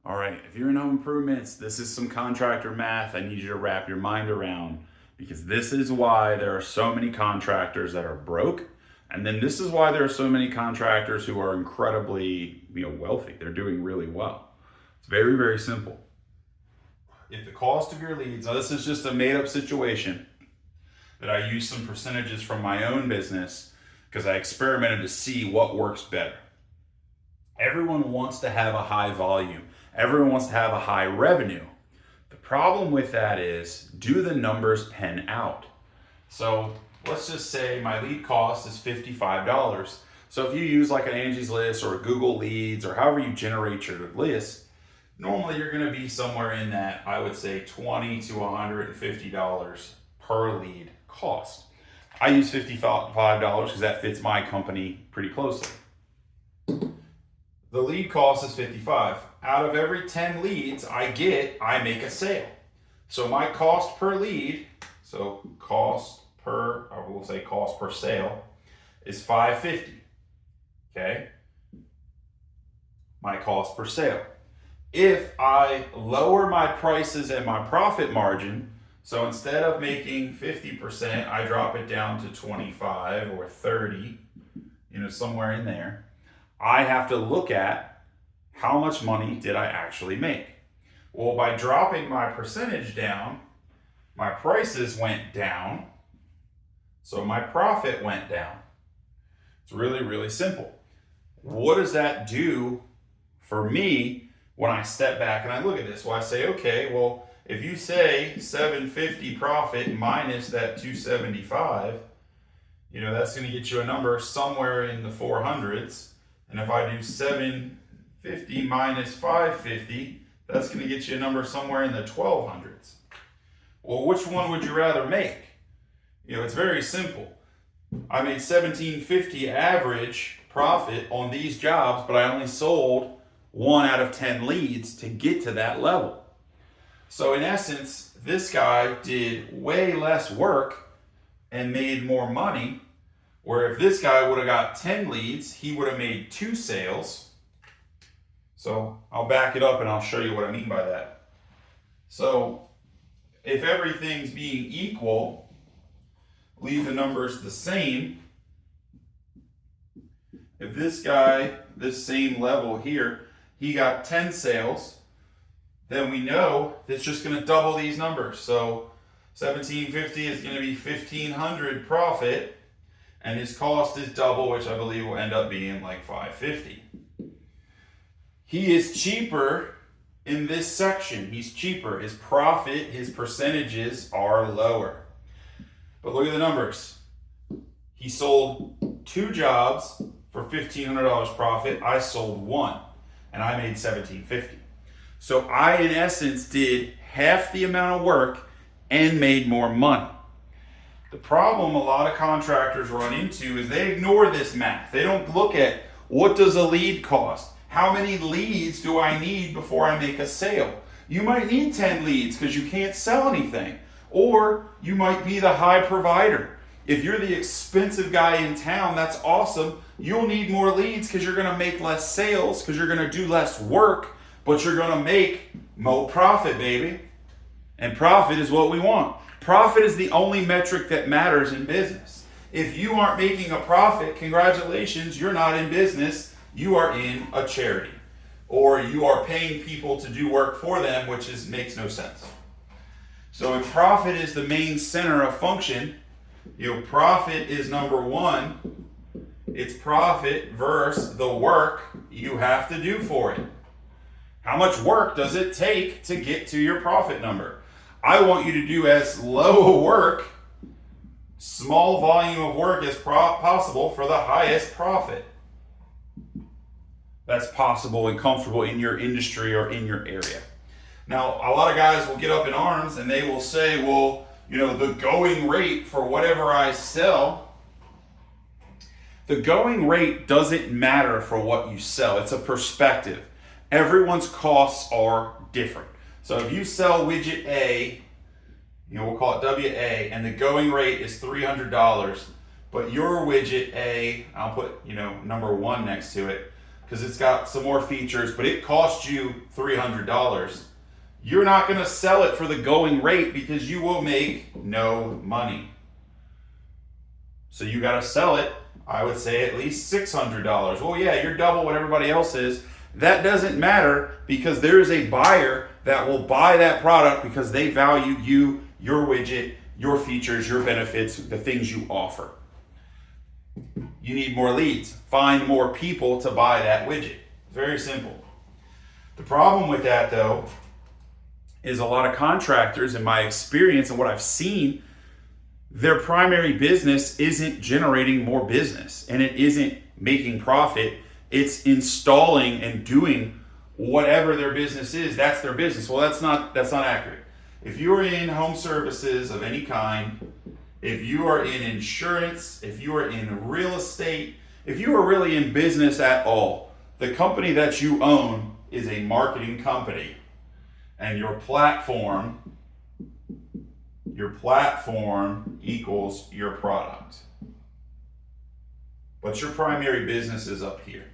All right, if you're in home improvements, this is some contractor math I need you to wrap your mind around because this is why there are so many contractors that are broke. And then this is why there are so many contractors who are incredibly, wealthy. They're doing really well. It's very, very simple. If the cost of your leads, now this is just a made up situation that I use some percentages from my own business because I experimented to see what works better. Everyone wants to have a high volume. Everyone wants to have a high revenue. The problem with that is, do the numbers pen out? So let's just say my lead cost is $55. So if you use like an Angie's List or a Google Leads or however you generate your list, normally you're going to be somewhere in that, I would say $20 to $150 per lead cost. I use $55 because that fits my company pretty closely. The lead cost is $55. Out of every 10 leads I make a sale. So my cost per lead, cost per sale is $5.50. Okay? My cost per sale. If I lower my prices and my profit margin, so instead of making 50%, I drop it down to 25 or 30, somewhere in there, I have to look at how much money did I actually make. Well, by dropping my percentage down, my prices went down, so my profit went down. It's really, really simple. What does that do for me when I step back and I look at this? Well, I say, okay, well, if you say $750 profit minus that $275, that's going to get you a number somewhere in the 400s. And if I do $750 minus $550, that's going to get you a number somewhere in the 1200s. Well, which one would you rather make? It's very simple. I made $1750 average profit on these jobs, but I only sold 1 out of 10 leads to get to that level. So in essence, this guy did way less work and made more money. Where if this guy would have got 10 leads, he would have made 2 sales. So I'll back it up and I'll show you what I mean by that. So if everything's being equal, leave the numbers the same. If this guy, this same level here, he got 10 sales, then we know that's just going to double these numbers. So $1,750 is going to be $1,500 profit. And his cost is double, which I believe will end up being like $550. He is cheaper in this section. He's cheaper. His profit, his percentages are lower. But look at the numbers. He sold 2 jobs for $1,500 profit. I sold 1, and I made $1,750. So I, in essence, did half the amount of work and made more money. The problem a lot of contractors run into is they ignore this math. They don't look at what does a lead cost? How many leads do I need before I make a sale? You might need 10 leads because you can't sell anything. Or you might be the high provider. If you're the expensive guy in town, that's awesome. You'll need more leads because you're going to make less sales because you're going to do less work, but you're going to make more profit, baby. And profit is what we want. Profit is the only metric that matters in business. If you aren't making a profit, congratulations, you're not in business. You are in a charity. Or you are paying people to do work for them, which makes no sense. So if profit is the main center of function, profit is number 1. It's profit versus the work you have to do for it. How much work does it take to get to your profit number? I want you to do as low work, small volume of work as possible for the highest profit that's possible and comfortable in your industry or in your area. Now, a lot of guys will get up in arms and they will say, well, the going rate for whatever I sell, the going rate doesn't matter for what you sell. It's a perspective. Everyone's costs are different. So if you sell widget A, we'll call it WA, and the going rate is $300, but your widget A, I'll put, number 1 next to it, because it's got some more features, but it costs you $300. You're not going to sell it for the going rate because you will make no money. So you got to sell it, I would say, at least $600. Well, yeah, you're double what everybody else is. That doesn't matter because there is a buyer that will buy that product because they value you, your widget, your features, your benefits, the things you offer. You need more leads. Find more people to buy that widget. Very simple. The problem with that, though, is a lot of contractors, in my experience and what I've seen, their primary business isn't generating more business and it isn't making profit. It's installing and doing whatever their business is. That's their business. Well, that's not accurate. If you are in home services of any kind, if you are in insurance, if you are in real estate, if you are really in business at all, the company that you own is a marketing company. And your platform equals your product. But your primary business is up here.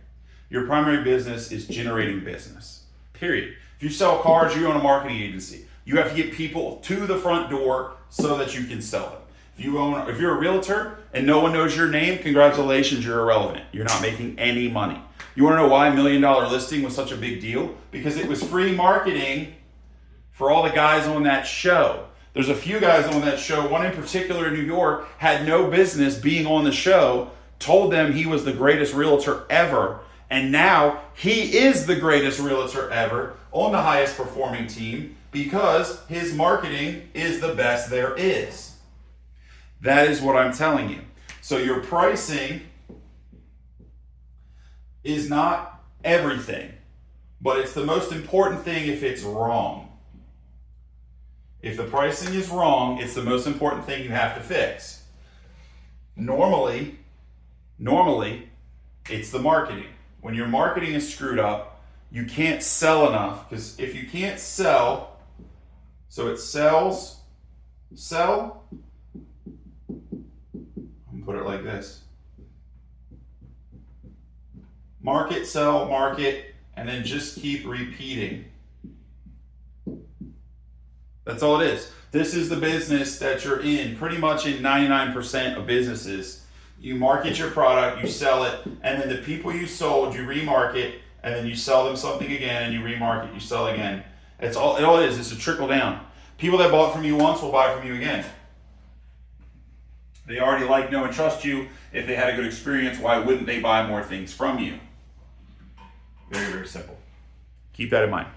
Your primary business is generating business, period. If you sell cars, you own a marketing agency. You have to get people to the front door so that you can sell them. If you're a realtor and no one knows your name, congratulations, you're irrelevant. You're not making any money. You want to know why $1 Million Listing was such a big deal? Because it was free marketing for all the guys on that show. There's a few guys on that show. One in particular in New York had no business being on the show, told them he was the greatest realtor ever, and now he is the greatest realtor ever on the highest performing team because his marketing is the best there is. That is what I'm telling you. So your pricing is not everything, but it's the most important thing if it's wrong. If the pricing is wrong, it's the most important thing you have to fix. Normally, it's the marketing. When your marketing is screwed up, you can't sell enough, because if you can't sell, so it sells, sell, I'm gonna put it like this. Market, sell, market, and then just keep repeating. That's all it is. This is the business that you're in, pretty much in 99% of businesses. You market your product, you sell it, and then the people you sold, you remarket, and then you sell them something again, and you remarket, you sell again. It's all it is. It's a trickle down. People that bought from you once will buy from you again. They already like, know, and trust you. If they had a good experience, why wouldn't they buy more things from you? Very, very simple. Keep that in mind.